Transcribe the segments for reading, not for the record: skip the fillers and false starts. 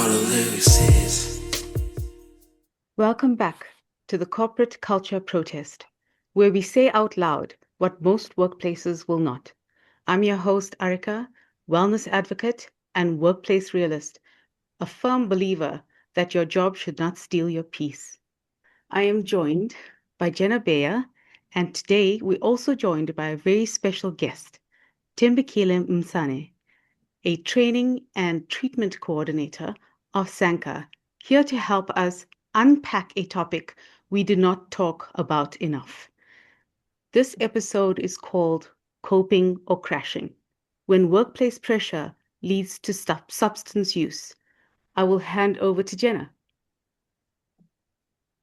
all the lyrics is. Welcome back to the Corporate Culture Protest, where we say out loud what most workplaces will not. I'm your host, Arika, wellness advocate and workplace realist, a firm believer that your job should not steal your peace. I am joined by Jenna Bayer, and today we're also joined by a very special guest, Timbekile Msane, a training and treatment coordinator of Sanka, here to help us unpack a topic we do not talk about enough. This episode is called Coping or Crashing, when workplace pressure leads to substance use. I will hand over to Jenna.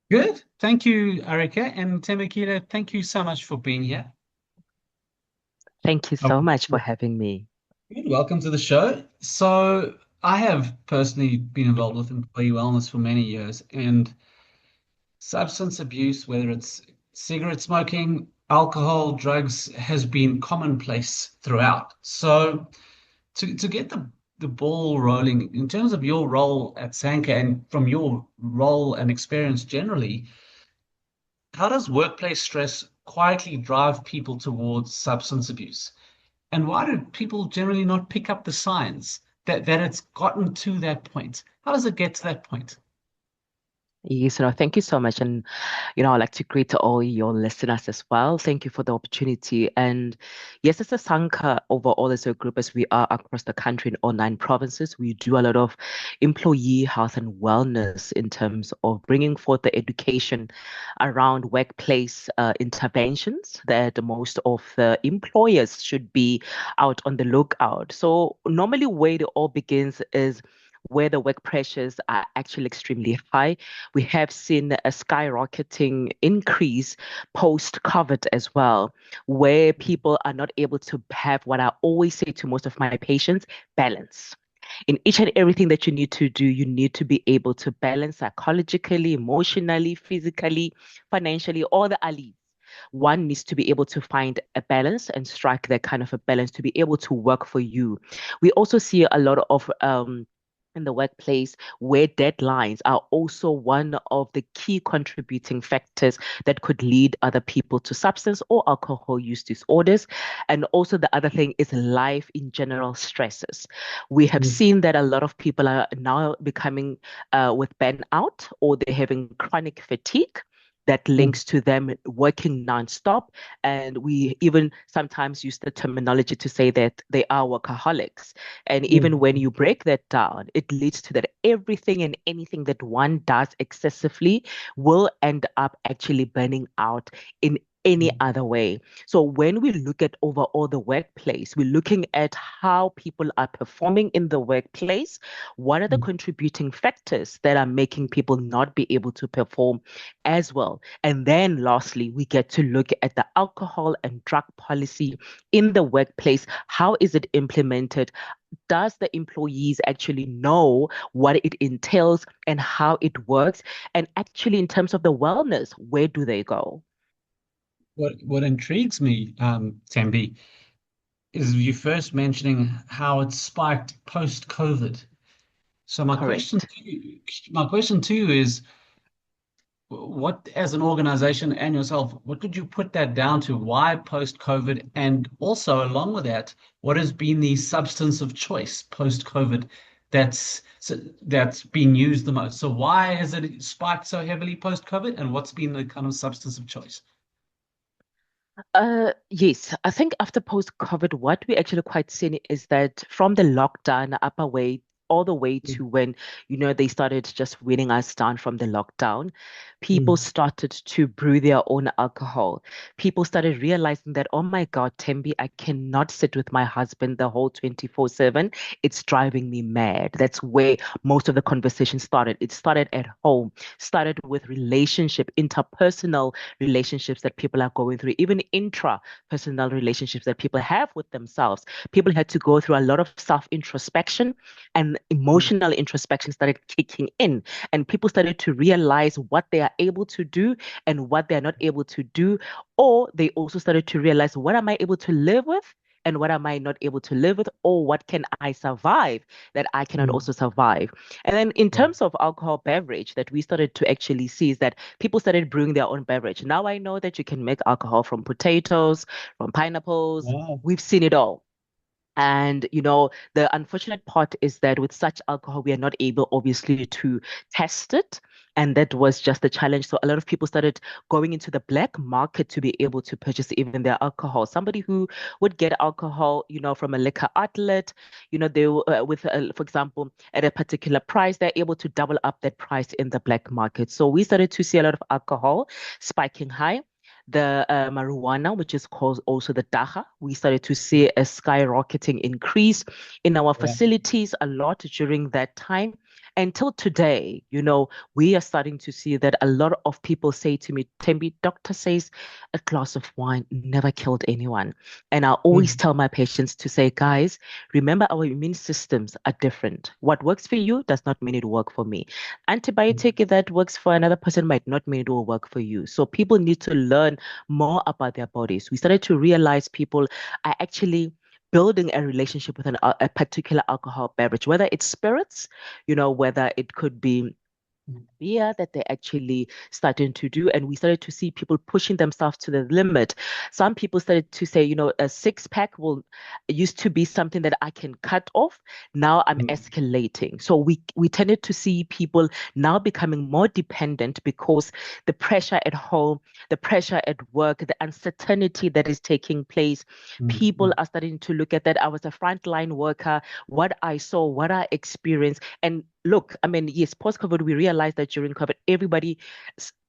Good. Thank you, Arika. And Temekila, thank you so much for being here. Thank you Oh, so much for having me. good. Welcome to the show. So, I have personally been involved with employee wellness for many years, and substance abuse, whether it's cigarette smoking, alcohol, drugs, has been commonplace throughout. So, to get the ball rolling in terms of your role at Sanka and from your role and experience generally, how does workplace stress quietly drive people towards substance abuse? And why do people generally not pick up the signs that it's gotten to that point? How does it get to that point? Yes, thank you so much. And, I'd like to greet all your listeners as well. Thank you for the opportunity. And yes, as a Sanka, overall as a group, as we are across the country in all 9 provinces, we do a lot of employee health and wellness in terms of bringing forth the education around workplace interventions that most of the employers should be out on the lookout. So normally where it all begins is where the work pressures are actually extremely high. We have seen a skyrocketing increase post COVID as well, where people are not able to have what I always say to most of my patients, balance. In each and everything that you need to do, you need to be able to balance psychologically, emotionally, physically, financially, all the alleys. One needs to be able to find a balance and strike that kind of a balance to be able to work for you. We also see a lot of in the workplace where deadlines are also one of the key contributing factors that could lead other people to substance or alcohol use disorders. And also the other thing is life in general stresses. We have seen that a lot of people are now becoming with burnout, or they're having chronic fatigue that links to them working nonstop. And we even sometimes use the terminology to say that they are workaholics. And even when you break that down, it leads to that everything and anything that one does excessively will end up actually burning out in any other way. So when we look at overall the workplace, we're looking at how people are performing in the workplace. What are the contributing factors that are making people not be able to perform as well? And then lastly, we get to look at the alcohol and drug policy in the workplace. How is it implemented? Does the employees actually know what it entails and how it works? And actually, in terms of the wellness, where do they go? What intrigues me, Tembi, is you first mentioning how it spiked post-COVID. So Correct. my question to you is, what, as an organization and yourself, what could you put that down to? Why post-COVID? And also, along with that, what has been the substance of choice post-COVID that's been used the most? So why has it spiked so heavily post-COVID? And what's been the kind of substance of choice? Yes, I think after post-COVID, what we actually quite seen is that from the lockdown up away all the way to when, they started just weaning us down from the lockdown, people started to brew their own alcohol. People started realizing that, oh my God, Tembi, I cannot sit with my husband the whole 24/7. It's driving me mad. That's where most of the conversation started. It started at home, started with interpersonal relationships that people are going through, even intra-personal relationships that people have with themselves. People had to go through a lot of self-introspection, and emotional introspection started kicking in. And people started to realize what they are able to do and what they're not able to do. Or they also started to realize, what am I able to live with? and what am I not able to live with, or what can I survive that I cannot also survive. And then in terms of alcohol beverage that we started to actually see is that people started brewing their own beverage. Now I know that you can make alcohol from potatoes, from pineapples. Wow. We've seen it all. And the unfortunate part is that with such alcohol, we are not able, obviously, to test it. And that was just the challenge. So a lot of people started going into the black market to be able to purchase even their alcohol. Somebody who would get alcohol, from a liquor outlet, for example, at a particular price, they're able to double up that price in the black market. So we started to see a lot of alcohol spiking high. The marijuana, which is called also the dacha, we started to see a skyrocketing increase in our facilities a lot during that time. Until today, we are starting to see that a lot of people say to me, Thembi, doctor says a glass of wine never killed anyone. And I always tell my patients to say, guys, remember our immune systems are different. What works for you does not mean it will work for me. Antibiotic that works for another person might not mean it will work for you. So people need to learn more about their bodies. We started to realize people are actually building a relationship with a particular alcohol beverage, whether it's spirits, whether it could be beer that they're actually starting to do. And we started to see people pushing themselves to the limit. Some people started to say, a six-pack used to be something that I can cut off. Now I'm escalating. So we tended to see people now becoming more dependent because the pressure at home, the pressure at work, the uncertainty that is taking place, people are starting to look at that. I was a frontline worker, what I saw, what I experienced. And look, I mean, yes, post-COVID, we realized that during COVID, everybody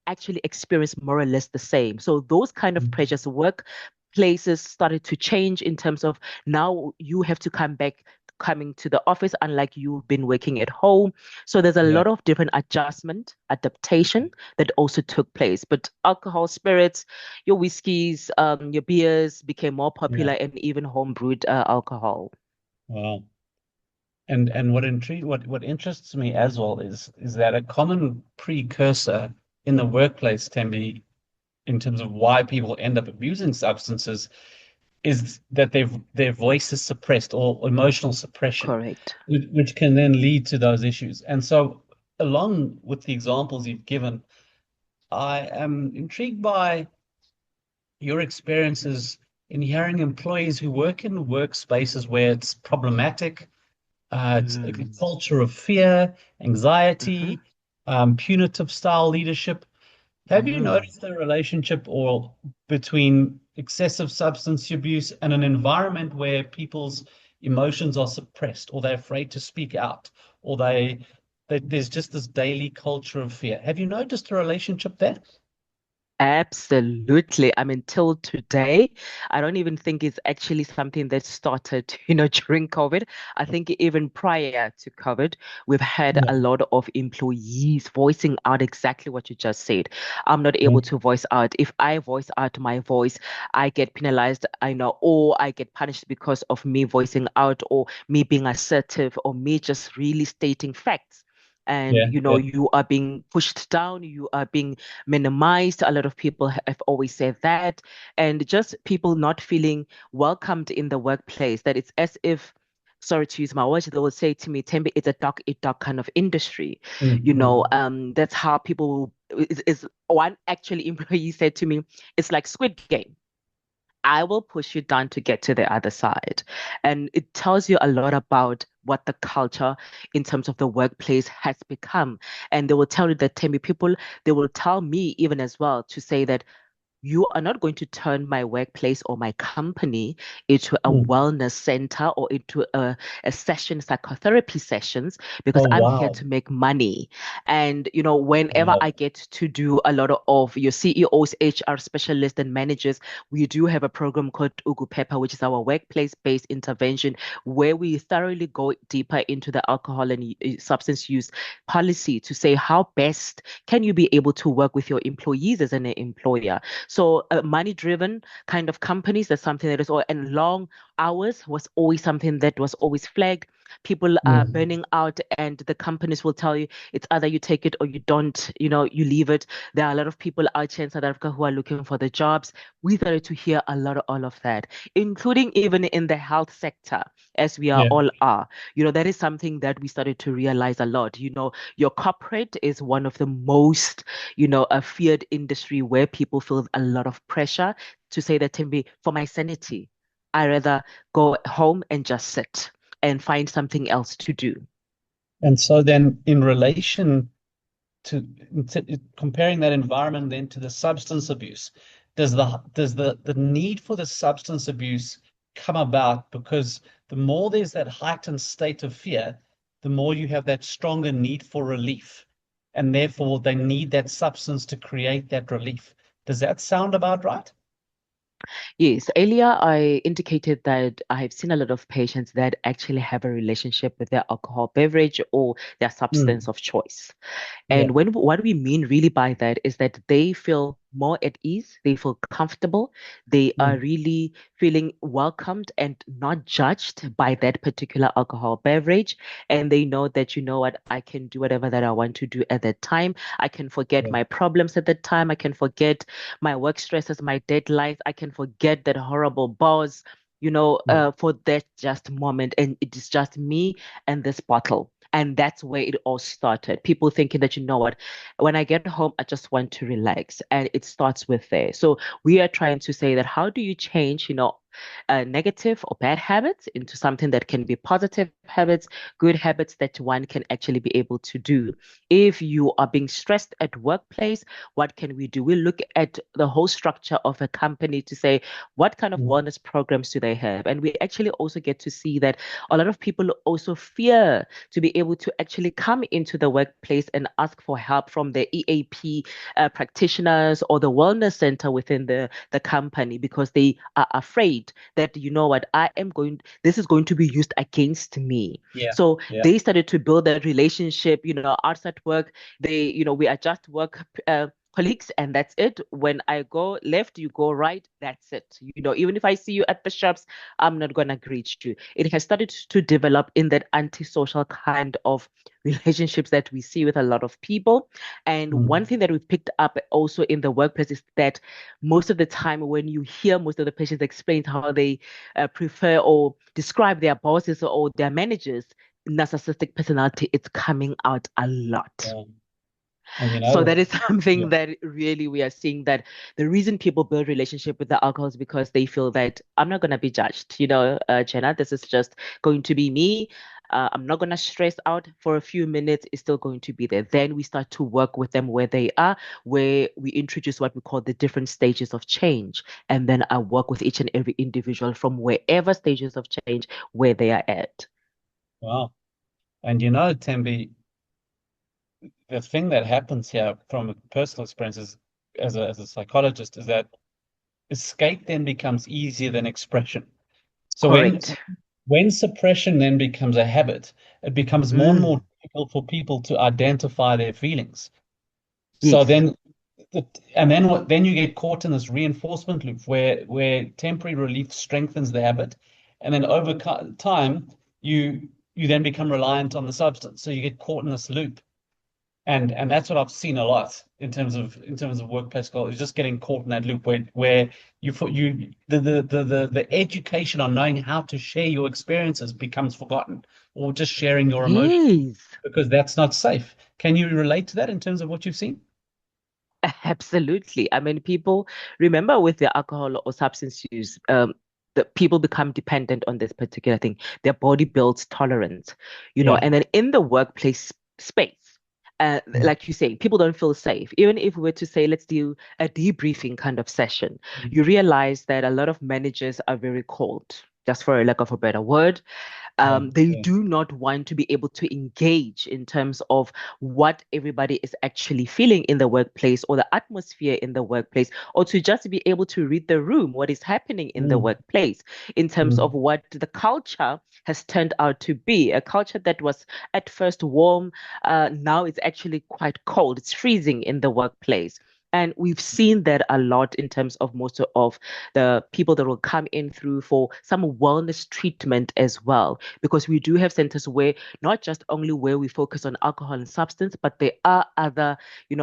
actually experienced more or less the same. So those kind of pressures, workplaces started to change in terms of now you have to coming to the office, unlike you've been working at home. So there's a lot of different adaptation that also took place. But alcohol, spirits, your whiskeys, your beers became more popular, and even home brewed alcohol. Wow. And what interests me as well is that a common precursor in the workplace, Thembi, in terms of why people end up abusing substances, is that their voice is suppressed or emotional suppression, Correct. which can then lead to those issues. And so, along with the examples you've given, I am intrigued by your experiences in hearing employees who work in workspaces where it's problematic. It's a culture of fear, anxiety, punitive style leadership. Have you noticed a relationship or between excessive substance abuse and an environment where people's emotions are suppressed, or they're afraid to speak out, or there's just this daily culture of fear? Have you noticed a relationship there? Absolutely. I mean, till today, I don't even think it's actually something that started, during COVID. I think even prior to COVID, we've had a lot of employees voicing out exactly what you just said. I'm not able to voice out. If I voice out my voice, I get penalized, or I get punished because of me voicing out, or me being assertive, or me just really stating facts. And you are being pushed down, you are being minimized. A lot of people have always said that, and just people not feeling welcomed in the workplace, that it's as if, sorry to use my words, they will say to me, Thembi, it's a dog eat dog kind of industry. That's how people is one actually employee said to me, it's like Squid Game. I will push you down to get to the other side. And it tells you a lot about what the culture in terms of the workplace has become. And they will tell you that, Thembi, people, they will tell me even as well to say that you are not going to turn my workplace or my company into a wellness center or into a session, psychotherapy sessions, because I'm here to make money. And, whenever I get to do a lot of your CEOs, HR specialists, and managers, we do have a program called Ugu Pepper, which is our workplace-based intervention, where we thoroughly go deeper into the alcohol and substance use policy to say how best can you be able to work with your employees as an employer. So money-driven kind of companies, that's something that is all, and long hours was always something that was always flagged. People are burning out, and the companies will tell you it's either you take it or you don't, you leave it. There are a lot of people out here in South Africa who are looking for the jobs. We started to hear a lot of all of that, including even in the health sector, as we are Yeah. all are. That is something that we started to realize a lot. Your corporate is one of the most, a feared industry where people feel a lot of pressure to say that, Timby, for my sanity, I rather go home and just sit and find something else to do. And so then in relation to comparing that environment then to the substance abuse, does the need for the substance abuse come about because the more there's that heightened state of fear, the more you have that stronger need for relief, and therefore they need that substance to create that relief. Does that sound about right? Yes, earlier I indicated that I have seen a lot of patients that actually have a relationship with their alcohol beverage or their substance of choice. Yeah. And what we mean really by that is that they feel more at ease, they feel comfortable, they are really feeling welcomed and not judged by that particular alcohol beverage. And they know that, what, I can do whatever that I want to do at that time. I can forget Yeah. my problems at that time. I can forget my work stresses, my deadlines. I can forget that horrible boss, for that just moment. And it is just me and this bottle. And that's where it all started. People thinking that, what, when I get home, I just want to relax. And it starts with there. So we are trying to say that how do you change, negative or bad habits into something that can be positive habits, good habits that one can actually be able to do. If you are being stressed at workplace, what can we do? We look at the whole structure of a company to say, what kind of wellness programs do they have? And we actually also get to see that a lot of people also fear to be able to actually come into the workplace and ask for help from the EAP practitioners or the wellness center within the company because they are afraid that, what, this is going to be used against me. Yeah. So Yeah. they started to build that relationship, outside work. We are just work colleagues, and that's it. When I go left, you go right, that's it. Even if I see you at the shops, I'm not gonna greet you. It has started to develop in that antisocial kind of relationships that we see with a lot of people. And one thing that we've picked up also in the workplace is that most of the time when you hear most of the patients explain how they prefer or describe their bosses or their managers, narcissistic personality, it's coming out a lot. Yeah. And So that is something that really we are seeing, that the reason people build relationship with the alcohol is because they feel that I'm not going to be judged. Jenna, this is just going to be me. I'm not going to stress out for a few minutes. It's still going to be there. Then we start to work with them where they are, where we introduce what we call the different stages of change. And then I work with each and every individual from wherever stages of change where they are at. Wow. And Tembi, the thing that happens here from a personal experience is, as a psychologist, is that escape then becomes easier than expression. So Correct. when suppression then becomes a habit, it becomes more and more difficult for people to identify their feelings. So Yes. then you get caught in this reinforcement loop where temporary relief strengthens the habit, and then over time you then become reliant on the substance. So you get caught in this loop. And that's what I've seen a lot in terms of workplace culture, is just getting caught in that loop where the education on knowing how to share your experiences becomes forgotten, or just sharing your emotions, Yes. because that's not safe. Can you relate to that in terms of what you've seen? Absolutely. I mean, people remember with the alcohol or substance use, the people become dependent on this particular thing. Their body builds tolerance, Yeah. and then in the workplace space, like you say, people don't feel safe. Even if we were to say, let's do a debriefing kind of session, you realize that a lot of managers are very cold, just for a lack of a better word. They do not want to be able to engage in terms of what everybody is actually feeling in the workplace or the atmosphere in the workplace, or to just be able to read the room, what is happening in the workplace in terms of what the culture has turned out to be. A culture that was at first warm, now it's actually quite cold. It's freezing in the workplace. And we've seen that a lot in terms of most of the people that will come in through for some wellness treatment as well, because we do have centers where not just only where we focus on alcohol and substance, but there are other,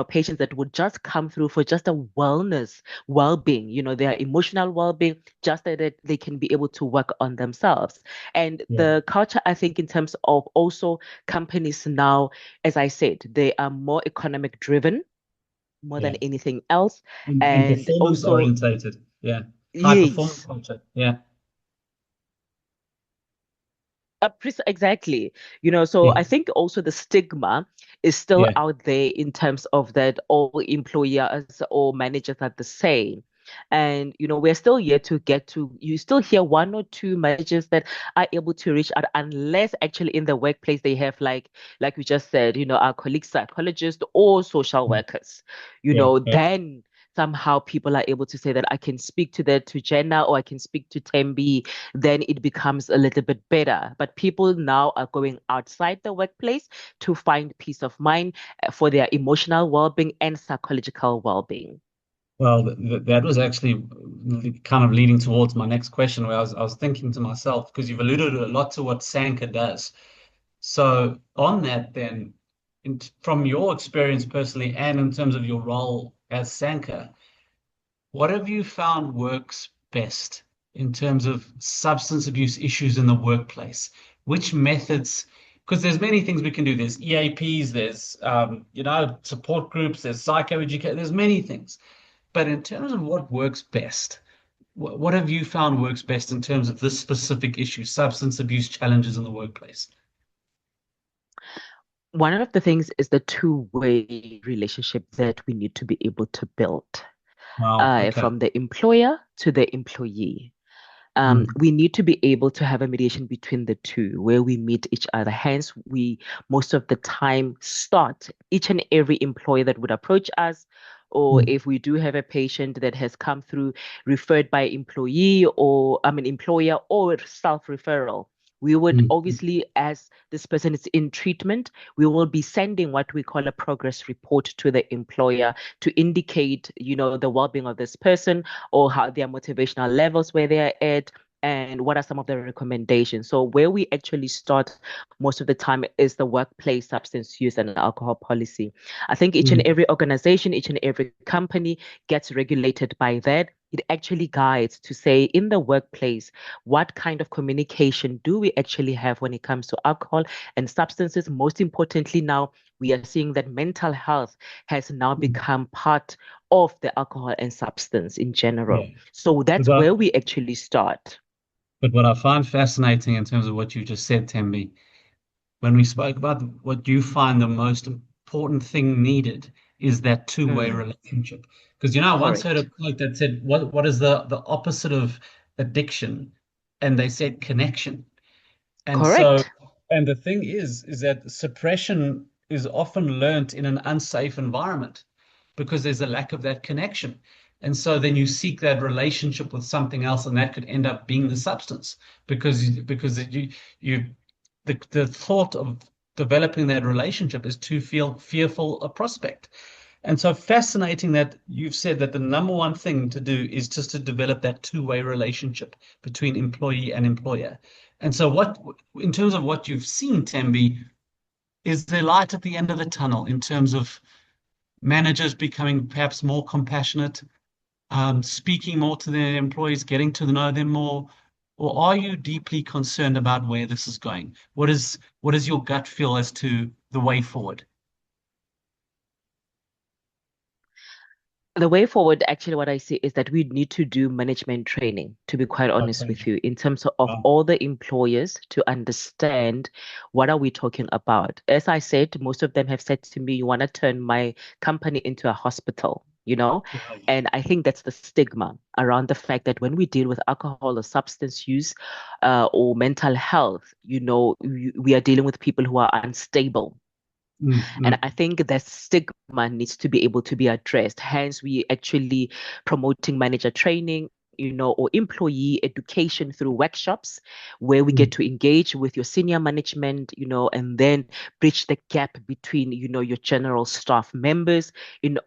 patients that would just come through for just a wellness, well-being, their emotional well-being, just that they can be able to work on themselves. And Yeah. the culture, I think, in terms of also companies now, as I said, they are more economic driven more Yeah. than anything else. And And performance also, orientated. Yeah. High performance yes, culture. Yeah. exactly. So Yeah. I think also the stigma is still Yeah. out there in terms of that all employers or managers are the same. And, we're still yet to get to, you still hear one or two managers that are able to reach out unless actually in the workplace they have like we just said, our colleagues, psychologists or social workers, Yeah. Yeah. then somehow people are able to say that I can speak to Jenna or I can speak to Tembi, then it becomes a little bit better. But people now are going outside the workplace to find peace of mind for their emotional well-being and psychological well-being. Well, that was actually kind of leading towards my next question, where I was thinking to myself, because you've alluded a lot to what Sanka does. So on that, then, from your experience personally, and in terms of your role as Sanka, what have you found works best in terms of substance abuse issues in the workplace? Which methods? Because there's many things we can do. There's EAPs, there's support groups, there's psychoeducation, there's many things. But in terms of what works best, what have you found works best in terms of this specific issue, substance abuse challenges in the workplace? One of the things is the two-way relationship that we need to be able to build, Wow. Okay. from the employer to the employee. Mm, We need to be able to have a mediation between the two where we meet each other. Hence, we most of the time start each and every employer that would approach us, or mm, if we do have a patient that has come through referred by employee or I mean employer or self-referral. We would mm, mm, obviously, as this person is in treatment, we will be sending what we call a progress report to the employer to indicate, the well-being of this person or how their motivational levels where they're at and what are some of the recommendations. So where we actually start most of the time is the workplace substance use and alcohol policy. I think each and mm, every organization, each and every company gets regulated by that. It actually guides to say in the workplace, what kind of communication do we actually have when it comes to alcohol and substances? Most importantly, now we are seeing that mental health has now mm. become part of the alcohol and substance in Yeah. general. So But that's what, where we actually start. but what I find fascinating in terms of what you just said, Tembi, when we spoke about what you find the most important thing needed is that two-way Mm, relationship. Because I once heard a correct. quote that said, what is the opposite of addiction? And they said connection. And so, Correct. and the thing is that suppression is often learnt in an unsafe environment because there's a lack of that connection. And so then you seek that relationship with something else, and that could end up being the substance because you the thought of developing that relationship is too fearful a prospect. And so fascinating that you've said that the number one thing to do is just to develop that two-way relationship between employee and employer. And so in terms of what you've seen, Tembi, is there light at the end of the tunnel in terms of managers becoming perhaps more compassionate, speaking more to their employees, getting to know them more? Or are you deeply concerned about where this is going? What is your gut feel as to the way forward? The way forward, actually, what I see is that we need to do management training, to be quite honest Okay. with you, in terms of all the employers to understand what are we talking about. As I said, most of them have said to me, you want to turn my company into a hospital, Wow. And I think that's the stigma around the fact that when we deal with alcohol or substance use or mental health, we are dealing with people who are unstable. Mm, And mm, I think that stigma needs to be able to be addressed. Hence, we actually promoting manager training, or employee education through workshops where we get to engage with your senior management, and then bridge the gap between, your general staff members in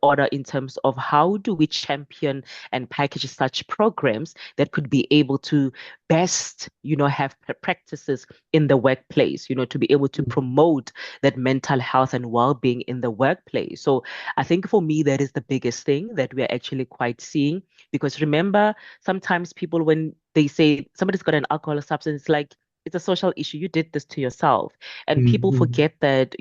terms of how do we champion and package such programs that could be able to best, have practices in the workplace, to be able to promote that mental health and well-being in the workplace. So I think for me, that is the biggest thing that we're actually quite seeing. Because remember, sometimes people, when they say somebody's got an alcohol or substance, it's like, it's a social issue. You did this to yourself. And people forget that,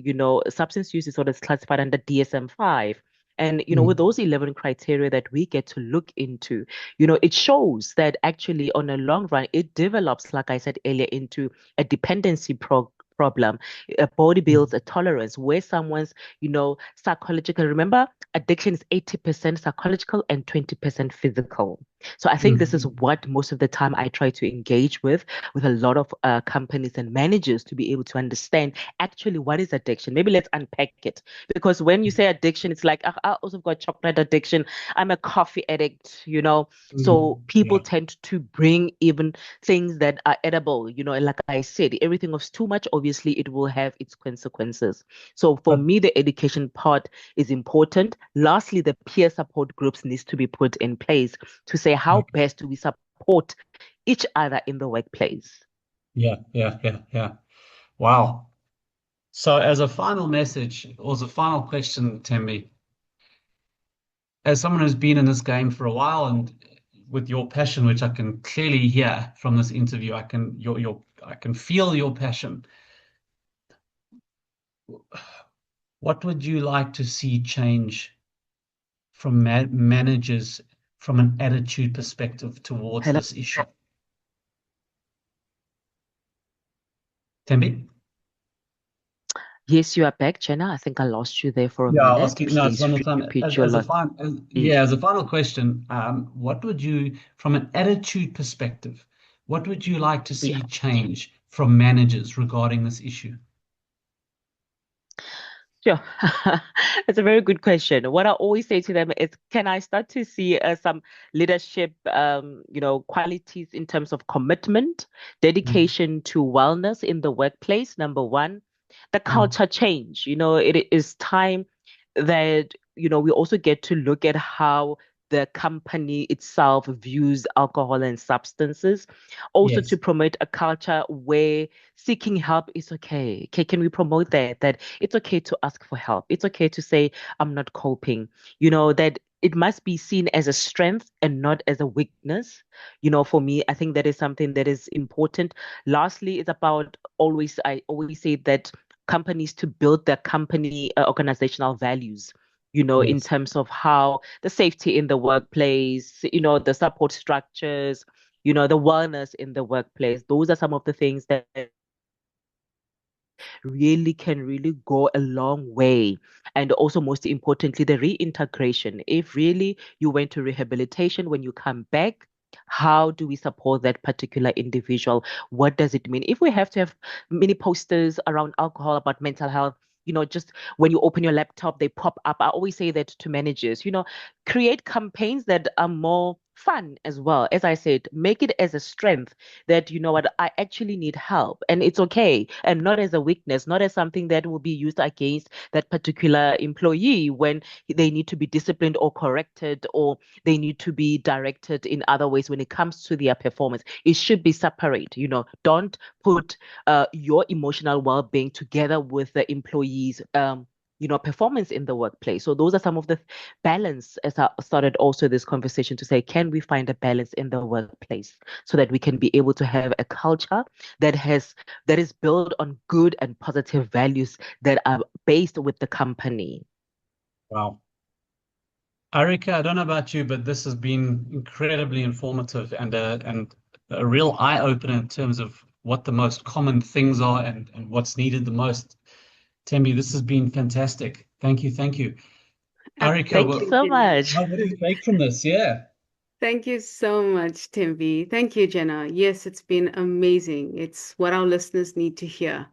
substance use is sort of classified under DSM-5. And, with those 11 criteria that we get to look into, it shows that actually on a long run, it develops, like I said earlier, into a dependency problem. A body builds a tolerance where someone's, psychological. Remember, addiction is 80% psychological and 20% physical. So I think this is what most of the time I try to engage with a lot of companies and managers to be able to understand actually what is addiction. Maybe let's unpack it. Because when you say addiction, it's like, I also got chocolate addiction. I'm a coffee addict, So people tend to bring even things that are edible, and like I said, everything of too much, obviously it will have its consequences. So for me, the education part is important. Lastly, the peer support groups needs to be put in place to say how best do we support each other in the workplace. Yeah. Wow. So as a final message, or as a final question, Tembi, as someone who's been in this game for a while and with your passion, which I can clearly hear from this interview, I can feel your passion. What would you like to see change from managers from an attitude perspective towards this issue? Tembi? Yes, you are back, Jenna. I think I lost you there for a Yeah, I'll minute. ask you. No, it's Please one more time. repeat your last. As a final question, what would you, from an attitude perspective, what would you like to see change from managers regarding this issue? Sure. That's a very good question. What I always say to them is, can I start to see some leadership, qualities in terms of commitment, dedication to wellness in the workplace, number one, the culture change. It is time that, we also get to look at how the company itself views alcohol and substances. Also to promote a culture where seeking help is okay. Okay, can we promote that it's okay to ask for help? It's okay to say, I'm not coping. That it must be seen as a strength and not as a weakness. For me, I think that is something that is important. Lastly, it's about I always say that companies to build their company organizational values, in terms of how the safety in the workplace, the support structures, the wellness in the workplace. Those are some of the things that really can really go a long way. And also, most importantly, the reintegration. If really you went to rehabilitation, when you come back, how do we support that particular individual? What does it mean? If we have to have many posters around alcohol, about mental health, just when you open your laptop, they pop up. I always say that to managers, create campaigns that are more fun as well. As I said, make it as a strength that, you know what, I actually need help and it's okay. And not as a weakness, not as something that will be used against that particular employee when they need to be disciplined or corrected, or they need to be directed in other ways when it comes to their performance. It should be separate. Don't put your emotional well-being together with the employees' performance in the workplace. So those are some of the balance, as I started also this conversation to say, can we find a balance in the workplace so that we can be able to have a culture that is built on good and positive values that are based with the company. Wow. Arika, I don't know about you, but this has been incredibly informative and a real eye-opener in terms of what the most common things are and what's needed the most. Tembi, this has been fantastic. Thank you. Arika, Thank you so much. what do you take from this? Yeah. Thank you so much, Tembi. Thank you, Jenna. Yes, it's been amazing. It's what our listeners need to hear.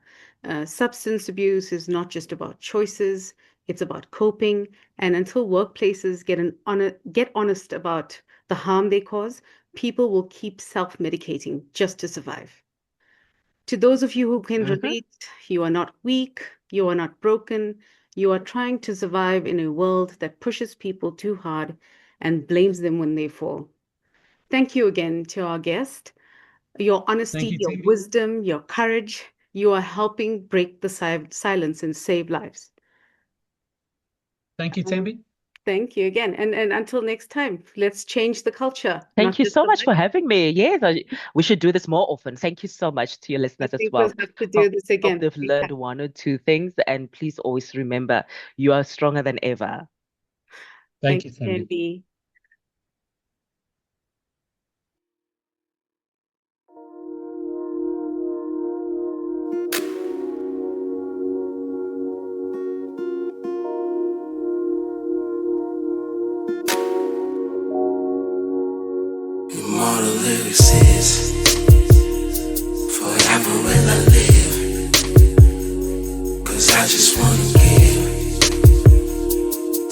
Substance abuse is not just about choices, it's about coping. And until workplaces get honest about the harm they cause, people will keep self-medicating just to survive. To those of you who can relate, you are not weak, you are not broken, you are trying to survive in a world that pushes people too hard and blames them when they fall. Thank you again to our guest. Your honesty, you, your Timmy. wisdom, your courage, you are helping break the silence and save lives. Thank you, Tembi. Thank you again. And until next time, let's change the culture. Thank not you just so the much for life. having me. Yes, we should do this more often. Thank you so much to your I listeners as think well. we'll have to do this Hope again. they've learned one or two things, and please always remember you are stronger than ever. Thank you, Thanks, Tembi. Andy. Immortal lyrics is forever will I live. 'Cause I just wanna give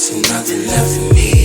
to nothing left for me.